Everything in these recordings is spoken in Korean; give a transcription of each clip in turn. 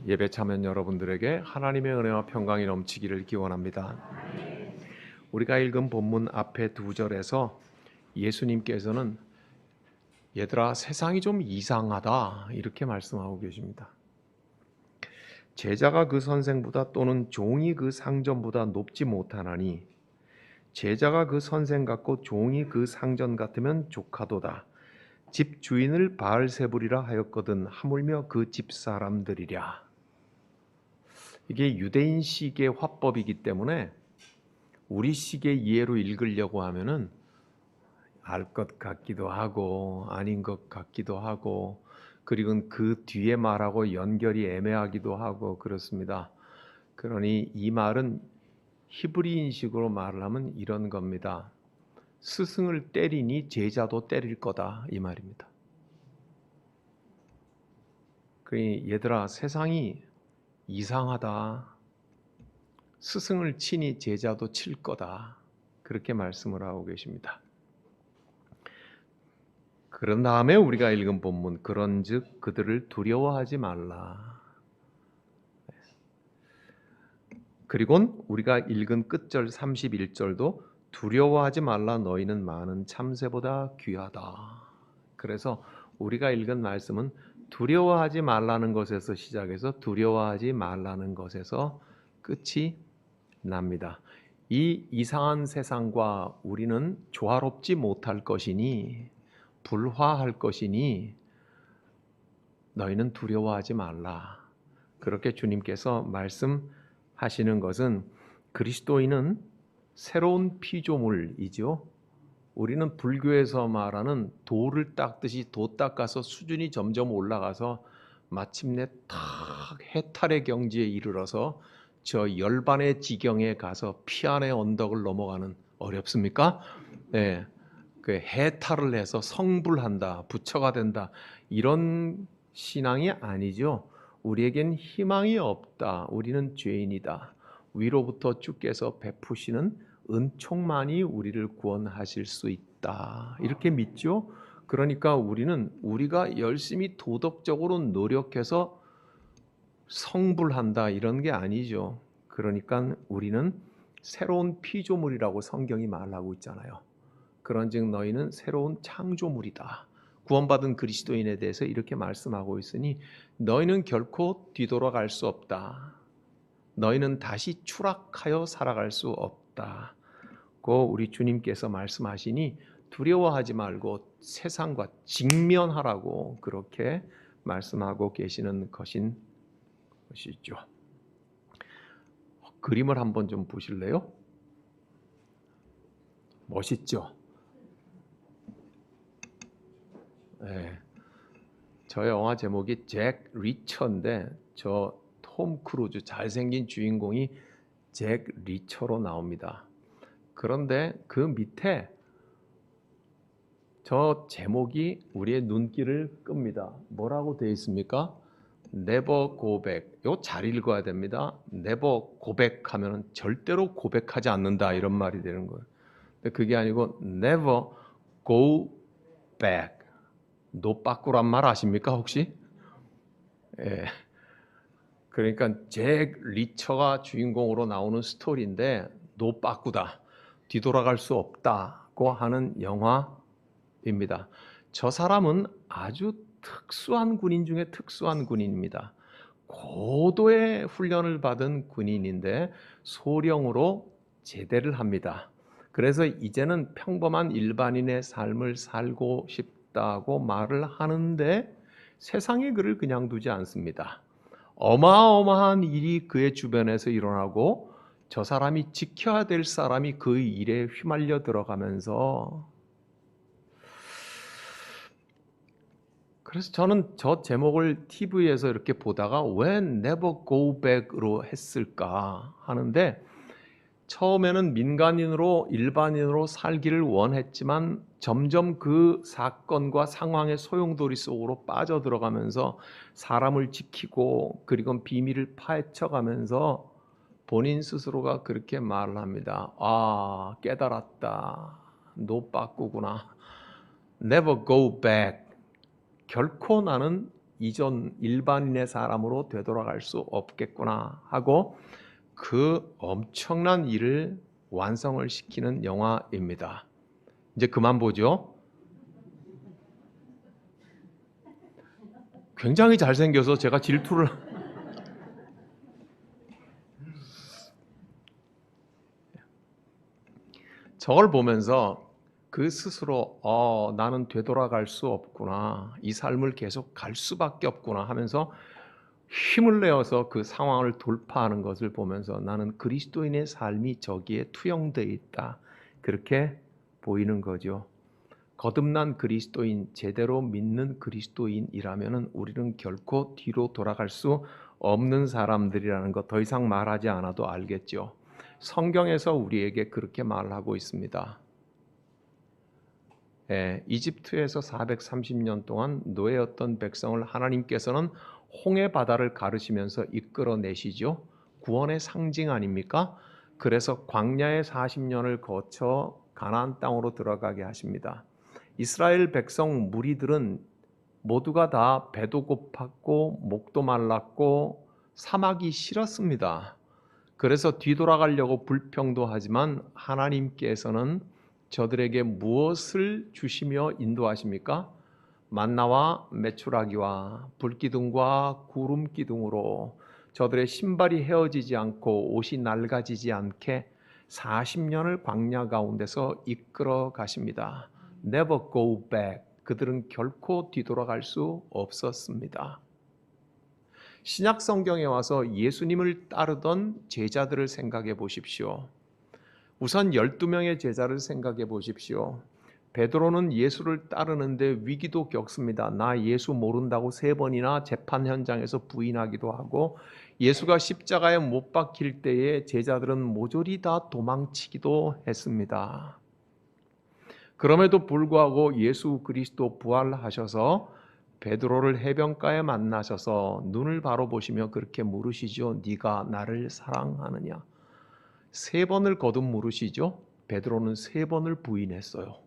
예배 참여 여러분들에게 하나님의 은혜와 평강이 넘치기를 기원합니다. 우리가 읽은 본문 앞에 2절에서 예수님께서는 얘들아 세상이 좀 이상하다 이렇게 말씀하고 계십니다. 제자가 그 선생보다 또는 종이 그 상전보다 높지 못하나니 제자가 그 선생 같고 종이 그 상전 같으면 족하도다. 집 주인을 바알세불이라 하였거든 하물며 그 집 사람들이랴. 이게 유대인식의 화법이기 때문에 우리식의 이해로 읽으려고 하면은 알 것 같기도 하고 아닌 것 같기도 하고 그리고 그 뒤에 말하고 연결이 애매하기도 하고 그렇습니다. 그러니 이 말은 히브리인식으로 말을 하면 이런 겁니다. 스승을 때리니 제자도 때릴 거다 이 말입니다. 그러니 얘들아 세상이 이상하다. 스승을 치니 제자도 칠 거다. 그렇게 말씀을 하고 계십니다. 그런 다음에 우리가 읽은 본문 그런즉 그들을 두려워하지 말라. 그리고 우리가 읽은 끝절 31절도 두려워하지 말라 너희는 많은 참새보다 귀하다. 그래서 우리가 읽은 말씀은 두려워하지 말라는 것에서 시작해서 두려워하지 말라는 것에서 끝이 납니다. 이 이상한 세상과 우리는 조화롭지 못할 것이니 불화할 것이니 너희는 두려워하지 말라. 그렇게 주님께서 말씀하시는 것은 그리스도인은 새로운 피조물이죠. 우리는 불교에서 말하는 돌을 닦듯이 도 닦아서 수준이 점점 올라가서 마침내 탁 해탈의 경지에 이르러서 저 열반의 지경에 가서 피안의 언덕을 넘어가는 어렵습니까? 네. 그 해탈을 해서 성불한다, 부처가 된다 이런 신앙이 아니죠. 우리에겐 희망이 없다. 우리는 죄인이다. 위로부터 주께서 베푸시는 은총만이 우리를 구원하실 수 있다. 이렇게 믿죠. 그러니까 우리는 우리가 열심히 도덕적으로 노력해서 성불한다 이런 게 아니죠. 그러니까 우리는 새로운 피조물이라고 성경이 말하고 있잖아요. 그런즉 너희는 새로운 창조물이다. 구원받은 그리스도인에 대해서 이렇게 말씀하고 있으니 너희는 결코 뒤돌아갈 수 없다. 너희는 다시 추락하여 살아갈 수 없다고 우리 주님께서 말씀하시니 두려워하지 말고 세상과 직면하라고 그렇게 말씀하고 계시는 것이죠. 그림을 한번 좀 보실래요? 멋있죠? 네. 저 영화 제목이 잭 리처인데 저 톰 크루즈 잘생긴 주인공이 잭 리처로 나옵니다. 그런데 그 밑에 저 제목이 우리의 눈길을 끕니다. 뭐라고 되어 있습니까? Never go back. 이거 잘 읽어야 됩니다. Never 고백하면 절대로 고백하지 않는다 이런 말이 되는 거예요. 근데 그게 아니고 Never go back. 노빠꾸란 말 아십니까 혹시? 예. 그러니까 잭 리처가 주인공으로 나오는 스토리인데 노빠꾸다. 뒤돌아갈 수 없다고 하는 영화입니다. 저 사람은 아주 특수한 군인 중에 특수한 군인입니다. 고도의 훈련을 받은 군인인데 소령으로 제대를 합니다. 그래서 이제는 평범한 일반인의 삶을 살고 싶다고 말을 하는데 세상이 그를 그냥 두지 않습니다. 어마어마한 일이 그의 주변에서 일어나고 저 사람이 지켜야 될 사람이 그 일에 휘말려 들어가면서 그래서 저는 저 제목을 TV에서 이렇게 보다가 왜 Never Go Back으로 했을까 하는데 처음에는 민간인으로 일반인으로 살기를 원했지만 점점 그 사건과 상황의 소용돌이 속으로 빠져들어가면서 사람을 지키고 그리고 비밀을 파헤쳐가면서 본인 스스로가 그렇게 말을 합니다. 아, 깨달았다. 노빠꾸구나. Never go back. 결코 나는 이전 일반인의 사람으로 되돌아갈 수 없겠구나 하고 그 엄청난 일을 완성을 시키는 영화입니다. 이제 그만 보죠. 굉장히 잘생겨서 제가 질투를 저걸 보면서 그 스스로 나는 되돌아갈 수 없구나, 이 삶을 계속 갈 수밖에 없구나 하면서 힘을 내어서 그 상황을 돌파하는 것을 보면서 나는 그리스도인의 삶이 저기에 투영되어 있다, 그렇게 보이는 거죠. 거듭난 그리스도인, 제대로 믿는 그리스도인이라면 우리는 결코 뒤로 돌아갈 수 없는 사람들이라는 것 더 이상 말하지 않아도 알겠죠. 성경에서 우리에게 그렇게 말하고 있습니다. 이집트에서 430년 동안 노예였던 백성을 하나님께서는 홍해 바다를 가르시면서 이끌어내시죠. 구원의 상징 아닙니까? 그래서 광야의 40년을 거쳐 가나안 땅으로 들어가게 하십니다. 이스라엘 백성 무리들은 모두가 다 배도 고팠고 목도 말랐고 사막이 싫었습니다. 그래서 뒤돌아가려고 불평도 하지만 하나님께서는 저들에게 무엇을 주시며 인도하십니까? 만나와 메추라기와 불기둥과 구름기둥으로 저들의 신발이 헤어지지 않고 옷이 낡아지지 않게 40년을 광야 가운데서 이끌어 가십니다. Never go back. 그들은 결코 뒤돌아갈 수 없었습니다. 신약 성경에 와서 예수님을 따르던 제자들을 생각해 보십시오. 우선 12명의 제자를 생각해 보십시오. 베드로는 예수를 따르는데 위기도 겪습니다. 나 예수 모른다고 3번이나 재판 현장에서 부인하기도 하고, 예수가 십자가에 못 박힐 때에 제자들은 모조리 다 도망치기도 했습니다. 그럼에도 불구하고 예수 그리스도 부활하셔서 베드로를 해변가에 만나셔서 눈을 바로 보시며 그렇게 물으시죠. 네가 나를 사랑하느냐? 3번을 거듭 물으시죠. 베드로는 3번을 부인했어요.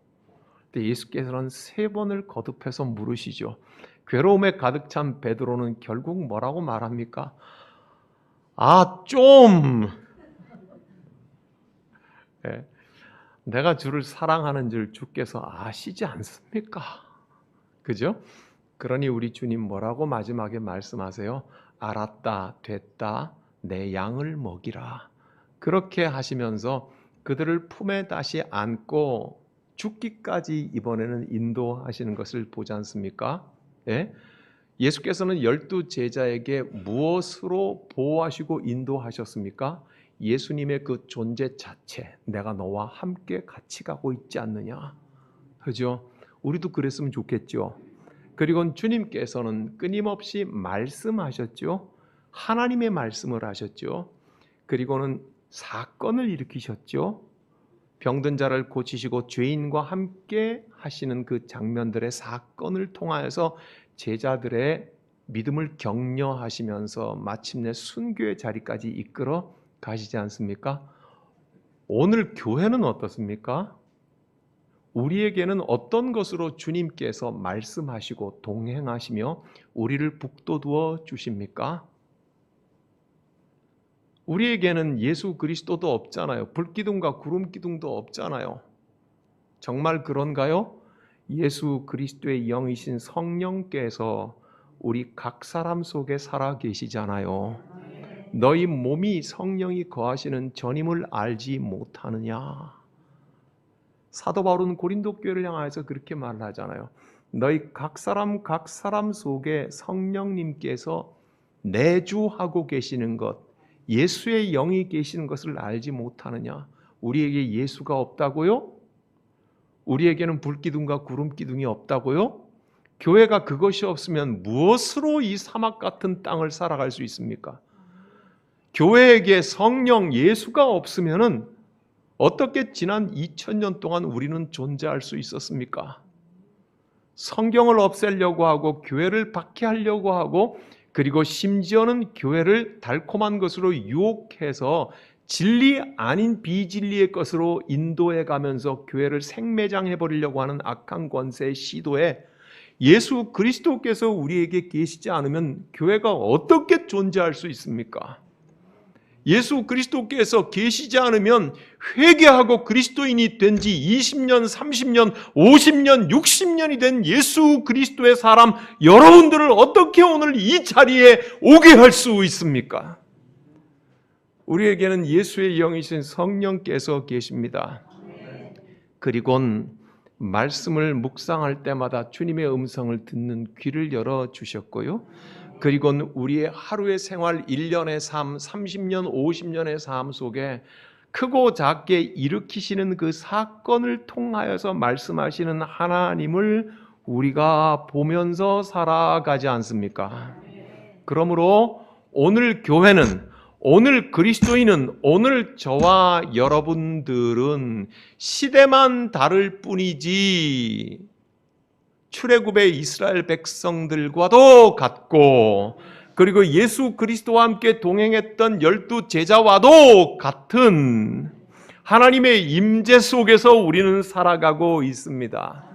근데 예수께서는 3번을 거듭해서 물으시죠. 괴로움에 가득 찬 베드로는 결국 뭐라고 말합니까? 내가 주를 사랑하는 줄 주께서 아시지 않습니까? 그죠? 그러니 우리 주님 뭐라고 마지막에 말씀하세요? 알았다, 됐다, 내 양을 먹이라. 그렇게 하시면서 그들을 품에 다시 안고 죽기까지 이번에는 인도하시는 것을 보지 않습니까? 예수께서는 12 제자에게 무엇으로 보호하시고 인도하셨습니까? 예수님의 그 존재 자체, 내가 너와 함께 같이 가고 있지 않느냐. 그죠? 우리도 그랬으면 좋겠죠. 그리고 주님께서는 끊임없이 말씀하셨죠. 하나님의 말씀을 하셨죠. 그리고는 사건을 일으키셨죠. 병든 자를 고치시고 죄인과 함께 하시는 그 장면들의 사건을 통하여서 제자들의 믿음을 격려하시면서 마침내 순교의 자리까지 이끌어 가시지 않습니까? 오늘 교회는 어떻습니까? 우리에게는 어떤 것으로 주님께서 말씀하시고 동행하시며 우리를 북돋워 주십니까? 우리에게는 예수 그리스도도 없잖아요. 불기둥과 구름기둥도 없잖아요. 정말 그런가요? 예수 그리스도의 영이신 성령께서 우리 각 사람 속에 살아 계시잖아요. 너희 몸이 성령이 거하시는 전임을 알지 못하느냐? 사도 바울은 고린도 교회를 향하여서 그렇게 말하잖아요. 너희 각 사람 속에 성령님께서 내주하고 계시는 것, 예수의 영이 계시는 것을 알지 못하느냐? 우리에게 예수가 없다고요? 우리에게는 불기둥과 구름기둥이 없다고요? 교회가 그것이 없으면 무엇으로 이 사막 같은 땅을 살아갈 수 있습니까? 교회에게 성령 예수가 없으면은 어떻게 지난 2000년 동안 우리는 존재할 수 있었습니까? 성경을 없애려고 하고 교회를 박해하려고 하고, 그리고 심지어는 교회를 달콤한 것으로 유혹해서 진리 아닌 비진리의 것으로 인도해 가면서 교회를 생매장해 버리려고 하는 악한 권세의 시도에 예수 그리스도께서 우리에게 계시지 않으면 교회가 어떻게 존재할 수 있습니까? 예수 그리스도께서 계시지 않으면 회개하고 그리스도인이 된 지 20년, 30년, 50년, 60년이 된 예수 그리스도의 사람 여러분들을 어떻게 오늘 이 자리에 오게 할 수 있습니까? 우리에게는 예수의 영이신 성령께서 계십니다. 그리고는 말씀을 묵상할 때마다 주님의 음성을 듣는 귀를 열어주셨고요. 그리고는 우리의 하루의 생활, 1년의 삶, 30년, 50년의 삶 속에 크고 작게 일으키시는 그 사건을 통하여서 말씀하시는 하나님을 우리가 보면서 살아가지 않습니까? 그러므로 오늘 교회는, 오늘 그리스도인은, 오늘 저와 여러분들은 시대만 다를 뿐이지 출애굽의 이스라엘 백성들과도 같고, 그리고 예수 그리스도와 함께 동행했던 12 제자와도 같은 하나님의 임재 속에서 우리는 살아가고 있습니다.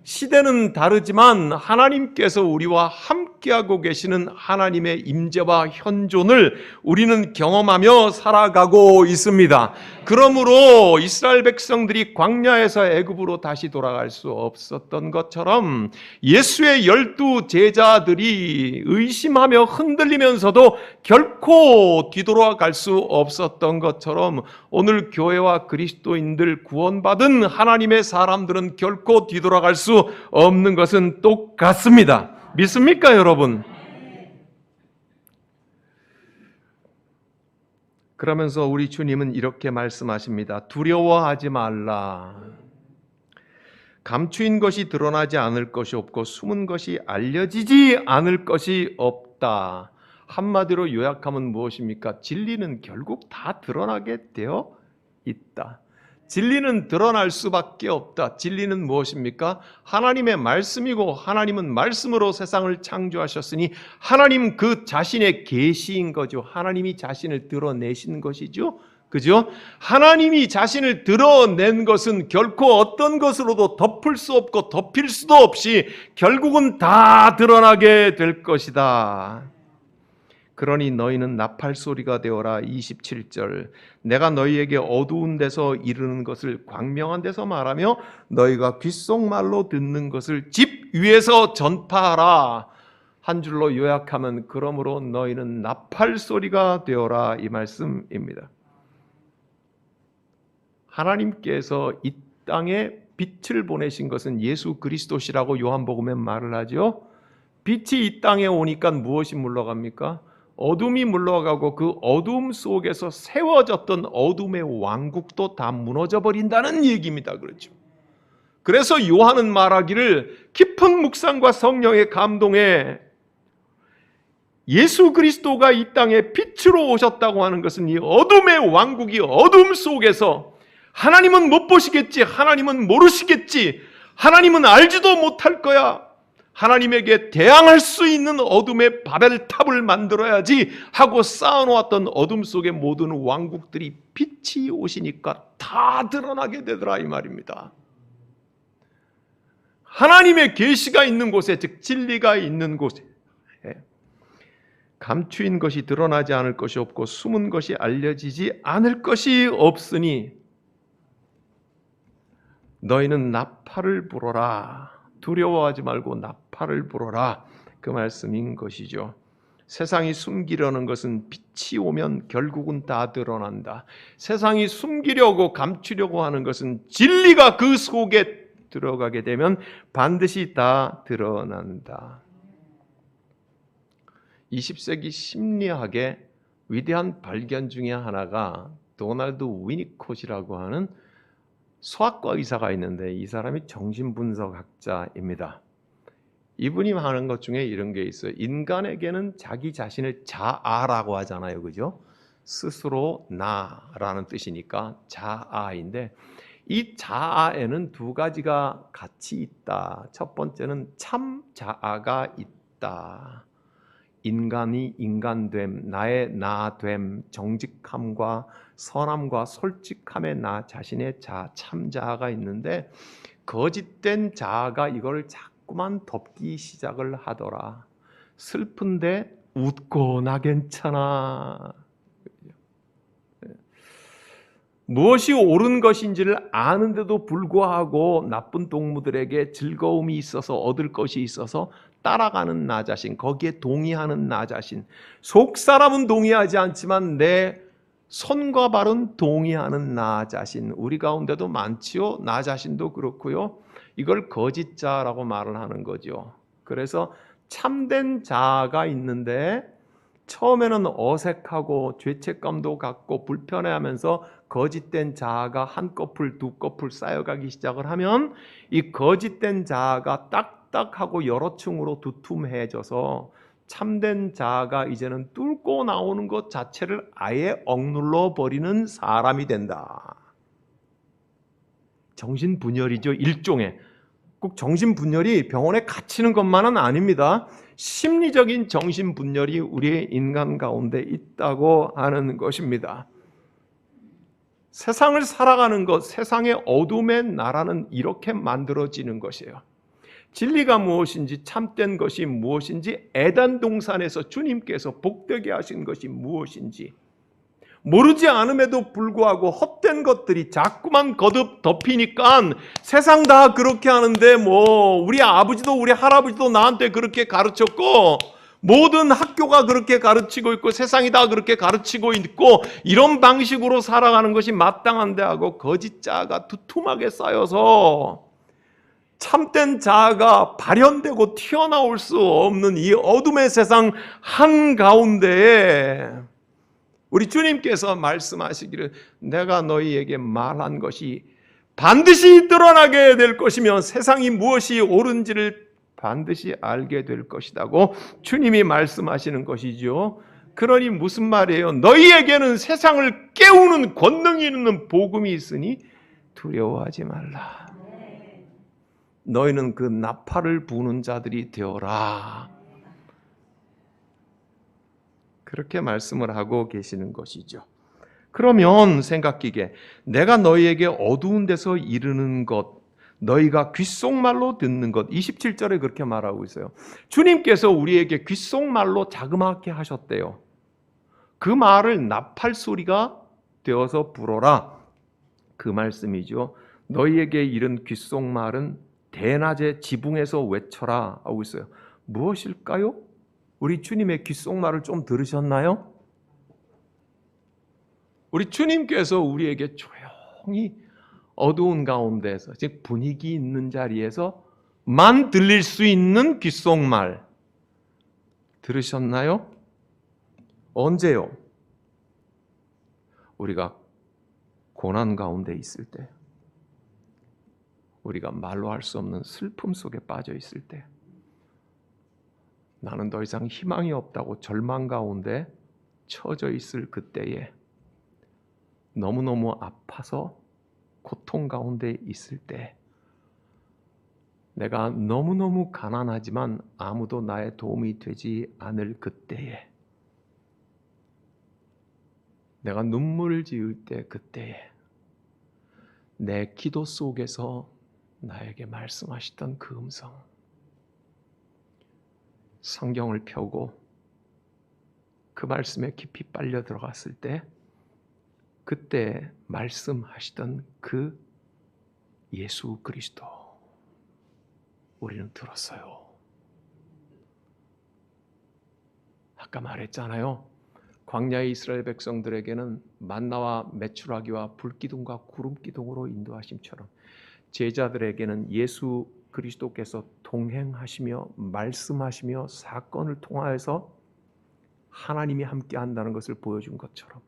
시대는 다르지만 하나님께서 우리와 함께하고 계시는 하나님의 임재와 현존을 우리는 경험하며 살아가고 있습니다. 그러므로 이스라엘 백성들이 광야에서 애굽으로 다시 돌아갈 수 없었던 것처럼 예수의 12 제자들이 의심하며 흔들리면서도 결코 뒤돌아갈 수 없었던 것처럼 오늘 교회와 그리스도인들 구원받은 하나님의 사람들은 결코 뒤돌아갈 수 없는 것은 똑같습니다. 믿습니까, 여러분? 그러면서 우리 주님은 이렇게 말씀하십니다. 두려워하지 말라. 감추인 것이 드러나지 않을 것이 없고 숨은 것이 알려지지 않을 것이 없다. 한마디로 요약하면 무엇입니까? 진리는 결국 다 드러나게 되어 있다. 진리는 드러날 수밖에 없다. 진리는 무엇입니까? 하나님의 말씀이고 하나님은 말씀으로 세상을 창조하셨으니 하나님 그 자신의 계시인 거죠. 하나님이 자신을 드러내신 것이죠. 그죠? 하나님이 자신을 드러낸 것은 결코 어떤 것으로도 덮을 수 없고 덮일 수도 없이 결국은 다 드러나게 될 것이다. 그러니 너희는 나팔 소리가 되어라. 27절. 내가 너희에게 어두운 데서 이르는 것을 광명한 데서 말하며 너희가 귓속말로 듣는 것을 집 위에서 전파하라. 한 줄로 요약하면 그러므로 너희는 나팔 소리가 되어라, 이 말씀입니다. 하나님께서 이 땅에 빛을 보내신 것은 예수 그리스도시라고 요한복음에 말을 하죠. 빛이 이 땅에 오니까 무엇이 물러갑니까? 어둠이 물러가고 그 어둠 속에서 세워졌던 어둠의 왕국도 다 무너져 버린다는 얘기입니다. 그렇죠? 그래서 요한은 말하기를 깊은 묵상과 성령의 감동에 예수 그리스도가 이 땅에 빛으로 오셨다고 하는 것은 이 어둠의 왕국이 어둠 속에서 하나님은 못 보시겠지, 하나님은 모르시겠지, 하나님은 알지도 못할 거야, 하나님에게 대항할 수 있는 어둠의 바벨탑을 만들어야지 하고 쌓아놓았던 어둠 속의 모든 왕국들이 빛이 오시니까 다 드러나게 되더라, 이 말입니다. 하나님의 계시가 있는 곳에, 즉 진리가 있는 곳에 감추인 것이 드러나지 않을 것이 없고 숨은 것이 알려지지 않을 것이 없으니 너희는 나팔을 불어라. 두려워하지 말고 나팔을 불어라. 그 말씀인 것이죠. 세상이 숨기려는 것은 빛이 오면 결국은 다 드러난다. 세상이 숨기려고 감추려고 하는 것은 진리가 그 속에 들어가게 되면 반드시 다 드러난다. 20세기 심리학의 위대한 발견 중에 하나가 도널드 위니콧이라고 하는 소아과 의사가 있는데 이 사람이 정신분석학자입니다. 이분이 하는 것 중에 이런 게 있어요. 인간에게는 자기 자신을 자아라고 하잖아요. 그죠? 스스로 나라는 뜻이니까 자아인데 이 자아에는 두 가지가 같이 있다. 첫 번째는 참 자아가 있다. 인간이 인간됨, 나의 나됨, 정직함과 선함과 솔직함의 나 자신의 참자아가 있는데 거짓된 자아가 이걸 자꾸 자꾸만 덮기 시작을 하더라. 슬픈데 웃고 나 괜찮아. 무엇이 옳은 것인지를 아는데도 불구하고 나쁜 동무들에게 즐거움이 있어서 얻을 것이 있어서 따라가는 나 자신, 거기에 동의하는 나 자신, 속 사람은 동의하지 않지만 내 손과 발은 동의하는 나 자신, 우리 가운데도 많지요. 나 자신도 그렇고요. 이걸 거짓자라고 말을 하는 거죠. 그래서 참된 자아가 있는데 처음에는 어색하고 죄책감도 갖고 불편해하면서 거짓된 자아가 한꺼풀 두꺼풀 쌓여가기 시작을 하면 이 거짓된 자아가 딱딱하고 여러 층으로 두툼해져서 참된 자아가 이제는 뚫고 나오는 것 자체를 아예 억눌러 버리는 사람이 된다. 정신분열이죠. 일종의. 꼭 정신분열이 병원에 갇히는 것만은 아닙니다. 심리적인 정신분열이 우리의 인간 가운데 있다고 하는 것입니다. 세상을 살아가는 것, 세상의 어둠의 나라는 이렇게 만들어지는 것이에요. 진리가 무엇인지, 참된 것이 무엇인지, 애단동산에서 주님께서 복되게 하신 것이 무엇인지 모르지 않음에도 불구하고 헛된 것들이 자꾸만 거듭 덮이니까 세상 다 그렇게 하는데 뭐 우리 아버지도 우리 할아버지도 나한테 그렇게 가르쳤고 모든 학교가 그렇게 가르치고 있고 세상이 다 그렇게 가르치고 있고 이런 방식으로 살아가는 것이 마땅한데 하고 거짓 자아가 두툼하게 쌓여서 참된 자아가 발현되고 튀어나올 수 없는 이 어둠의 세상 한가운데에 우리 주님께서 말씀하시기를 내가 너희에게 말한 것이 반드시 드러나게 될 것이며 세상이 무엇이 옳은지를 반드시 알게 될 것이라고 주님이 말씀하시는 것이죠. 그러니 무슨 말이에요? 너희에게는 세상을 깨우는 권능이 있는 복음이 있으니 두려워하지 말라. 너희는 그 나팔을 부는 자들이 되어라. 그렇게 말씀을 하고 계시는 것이죠. 그러면 생각기게 내가 너희에게 어두운 데서 이르는 것, 너희가 귓속말로 듣는 것, 27절에 그렇게 말하고 있어요. 주님께서 우리에게 귓속말로 자그맣게 하셨대요. 그 말을 나팔 소리가 되어서 불어라. 그 말씀이죠. 너희에게 이른 귓속말은 대낮에 지붕에서 외쳐라 하고 있어요. 무엇일까요? 우리 주님의 귓속말을 좀 들으셨나요? 우리 주님께서 우리에게 조용히 어두운 가운데서, 즉 분위기 있는 자리에서만 들릴 수 있는 귓속말 들으셨나요? 언제요? 우리가 고난 가운데 있을 때, 우리가 말로 할 수 없는 슬픔 속에 빠져 있을 때, 나는 더 이상 희망이 없다고 절망 가운데 처져 있을 그때에, 너무너무 아파서 고통 가운데 있을 때, 내가 너무너무 가난하지만 아무도 나의 도움이 되지 않을 그때에, 내가 눈물을 지을 때 그때에 내 기도 속에서 나에게 말씀하시던 그 음성, 성경을 펴고 그 말씀에 깊이 빨려 들어갔을 때 그때 말씀하시던 그 예수 그리스도 우리는 들었어요. 아까 말했잖아요. 광야의 이스라엘 백성들에게는 만나와 메추라기와 불기둥과 구름기둥으로 인도하심처럼 제자들에게는 예수 그리스도께서 동행하시며 말씀하시며 사건을 통하여서 하나님이 함께 한다는 것을 보여준 것처럼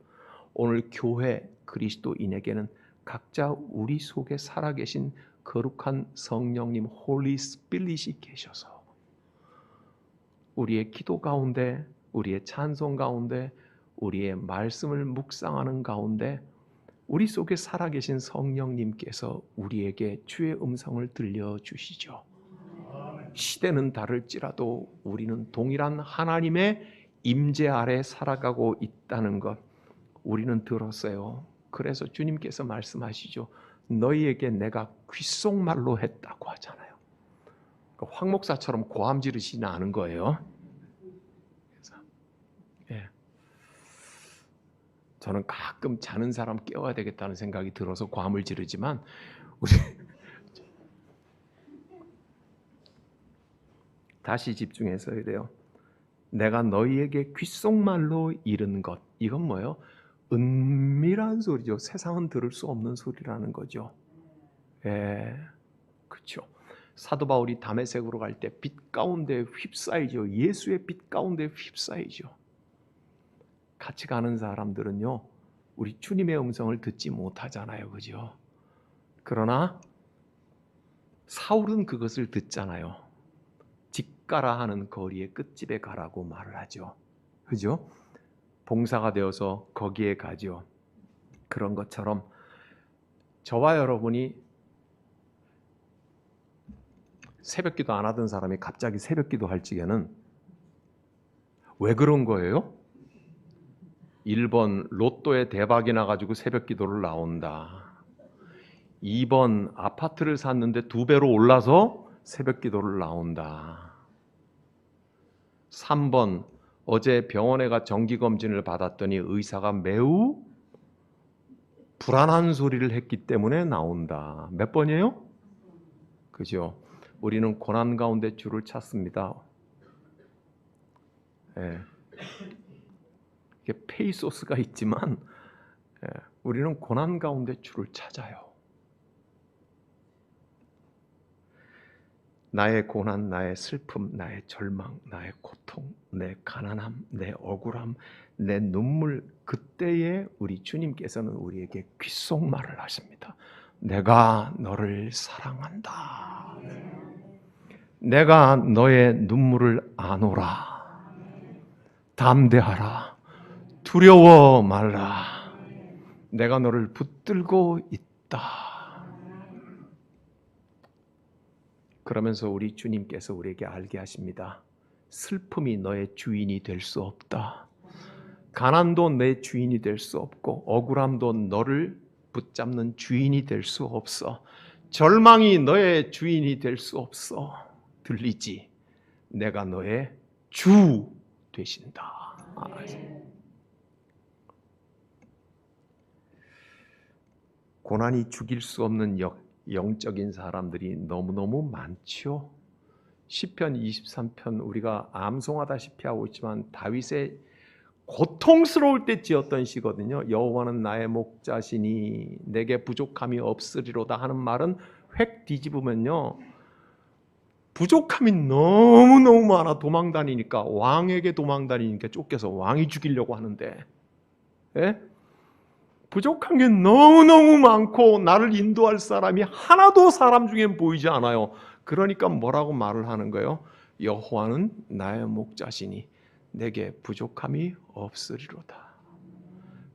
오늘 교회 그리스도인에게는 각자 우리 속에 살아계신 거룩한 성령님 홀리 스피릿이 계셔서 우리의 기도 가운데, 우리의 찬송 가운데, 우리의 말씀을 묵상하는 가운데 우리 속에 살아계신 성령님께서 우리에게 주의 음성을 들려주시죠. 시대는 다를지라도 우리는 동일한 하나님의 임재 아래 살아가고 있다는 것 우리는 들었어요. 그래서 주님께서 말씀하시죠. 너희에게 내가 귓속말로 했다고 하잖아요. 황 목사처럼 고함 지르시지는 않은 거예요. 그래서, 예. 저는 가끔 자는 사람 깨워야 되겠다는 생각이 들어서 고함을 지르지만 우리 다시 집중해서 이래요. 내가 너희에게 귓속말로 이른 것. 이건 뭐예요? 은밀한 소리죠. 세상은 들을 수 없는 소리라는 거죠. 예, 그렇죠. 사도 바울이 다메섹으로 갈 때 빛 가운데 휩싸이죠. 예수의 빛 가운데 휩싸이죠. 같이 가는 사람들은요, 우리 주님의 음성을 듣지 못하잖아요, 그죠? 그러나 사울은 그것을 듣잖아요. 집 가라 하는 거리의 끝집에 가라고 말을 하죠. 그죠? 봉사가 되어서 거기에 가죠. 그런 것처럼 저와 여러분이 새벽기도 안 하던 사람이 갑자기 새벽기도 할 적에는 왜 그런 거예요? 1번 로또에 대박이 나가지고 새벽기도를 나온다. 2번 아파트를 샀는데 2배로 올라서 새벽기도를 나온다. 3번 어제 병원에 가 정기검진을 받았더니 의사가 매우 불안한 소리를 했기 때문에 나온다. 몇 번이에요? 그죠? 우리는 고난 가운데 주를 찾습니다. 예. 이게 페이소스가 있지만 우리는 고난 가운데 주를 찾아요. 나의 고난, 나의 슬픔, 나의 절망, 나의 고통, 내 가난함, 내 억울함, 내 눈물, 그때에 우리 주님께서는 우리에게 귓속말을 하십니다. 내가 너를 사랑한다. 내가 너의 눈물을 아노라. 담대하라. 두려워 말라. 내가 너를 붙들고 있다. 그러면서 우리 주님께서 우리에게 알게 하십니다. 슬픔이 너의 주인이 될 수 없다. 가난도 내 주인이 될 수 없고 억울함도 너를 붙잡는 주인이 될 수 없어. 절망이 너의 주인이 될 수 없어. 들리지? 내가 너의 주 되신다. 고난이 죽일 수 없는 영적인 사람들이 너무너무 많죠. 시편 23편 우리가 암송하다시피 하고 있지만 다윗의 고통스러울 때 지었던 시거든요. 여호와는 나의 목자시니 내게 부족함이 없으리로다 하는 말은 획 뒤집으면요, 부족함이 너무너무 많아. 도망다니니까, 왕에게 도망다니니까 쫓겨서 왕이 죽이려고 하는데, 예? 부족한 게 너무너무 많고 나를 인도할 사람이 하나도 사람 중엔 보이지 않아요. 그러니까 뭐라고 말을 하는 거예요? 여호와는 나의 목자시니 내게 부족함이 없으리로다.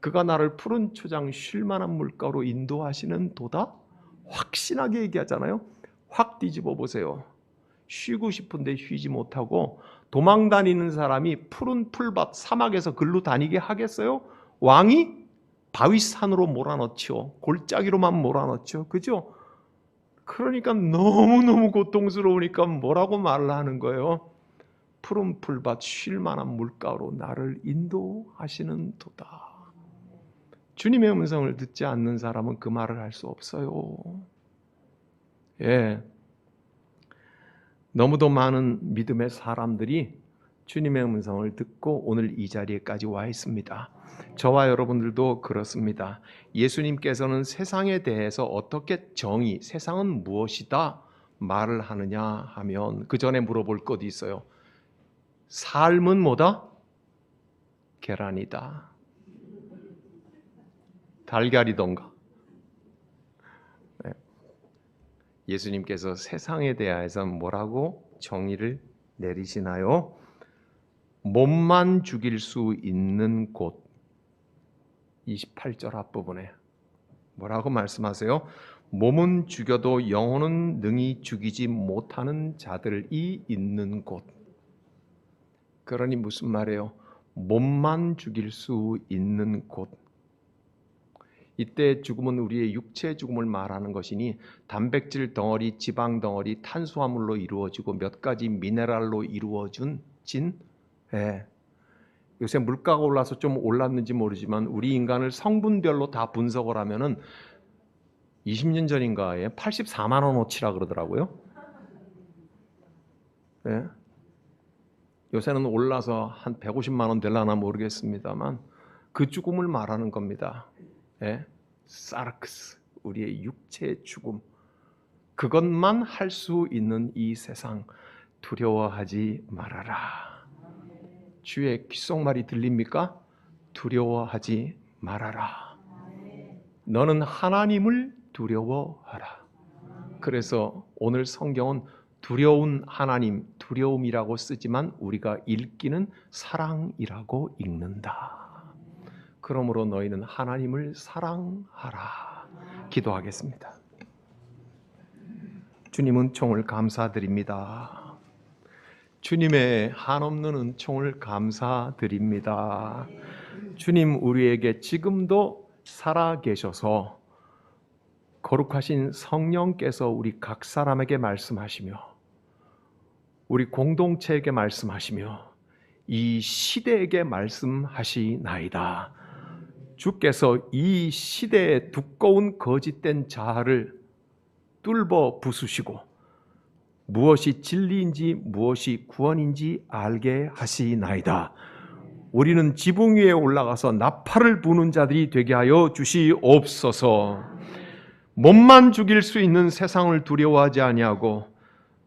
그가 나를 푸른 초장 쉴 만한 물가로 인도하시는 도다. 확신하게 얘기하잖아요. 확 뒤집어 보세요. 쉬고 싶은데 쉬지 못하고 도망다니는 사람이 푸른 풀밭 사막에서 글로 다니게 하겠어요? 왕이 바위산으로 몰아넣죠. 골짜기로만 몰아넣죠. 그죠? 그러니까 너무너무 고통스러우니까 뭐라고 말을 하는 거예요? 푸른 풀밭 쉴 만한 물가로 나를 인도하시는 도다. 주님의 음성을 듣지 않는 사람은 그 말을 할 수 없어요. 예. 너무도 많은 믿음의 사람들이 주님의 음성을 듣고 오늘 이 자리에까지 와 있습니다. 저와 여러분들도 그렇습니다. 예수님께서는 세상에 대해서 어떻게 정의, 세상은 무엇이다 말을 하느냐 하면 그 전에 물어볼 것이 있어요. 삶은 뭐다? 계란이다. 달걀이던가. 예수님께서 세상에 대해서 뭐라고 정의를 내리시나요? 몸만 죽일 수 있는 곳. 28절 앞부분에 뭐라고 말씀하세요? 몸은 죽여도 영혼은 능히 죽이지 못하는 자들이 있는 곳. 그러니 무슨 말이에요? 몸만 죽일 수 있는 곳. 이때 죽음은 우리의 육체의 죽음을 말하는 것이니 단백질 덩어리, 지방 덩어리, 탄수화물로 이루어지고 몇 가지 미네랄로 이루어진 요새 물가가 올라서 좀 올랐는지 모르지만 우리 인간을 성분별로 다 분석을 하면은 20년 전인가에 84만 원어치라 그러더라고요. 예. 요새는 올라서 한 150만 원 되려나 모르겠습니다만 그 죽음을 말하는 겁니다. 예? 사르크스, 우리의 육체의 죽음. 그것만 할 수 있는 이 세상 두려워하지 말아라. 주의 귓속말이 들립니까? 두려워하지 말아라. 너는 하나님을 두려워하라. 그래서 오늘 성경은 두려운 하나님, 두려움이라고 쓰지만 우리가 읽기는 사랑이라고 읽는다. 그러므로 너희는 하나님을 사랑하라. 기도하겠습니다. 주님 은총을 감사드립니다. 주님의 한없는 은총을 감사드립니다. 주님 우리에게 지금도 살아계셔서 거룩하신 성령께서 우리 각 사람에게 말씀하시며 우리 공동체에게 말씀하시며 이 시대에게 말씀하시나이다. 주께서 이 시대의 두꺼운 거짓된 자아를 뚫어 부수시고 무엇이 진리인지 무엇이 구원인지 알게 하시나이다. 우리는 지붕 위에 올라가서 나팔을 부는 자들이 되게 하여 주시옵소서. 몸만 죽일 수 있는 세상을 두려워하지 아니하고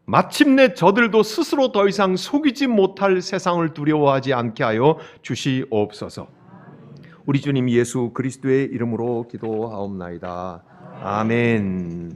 마침내 저들도 스스로 더 이상 속이지 못할 세상을 두려워하지 않게 하여 주시옵소서. 우리 주님 예수 그리스도의 이름으로 기도하옵나이다. 아멘.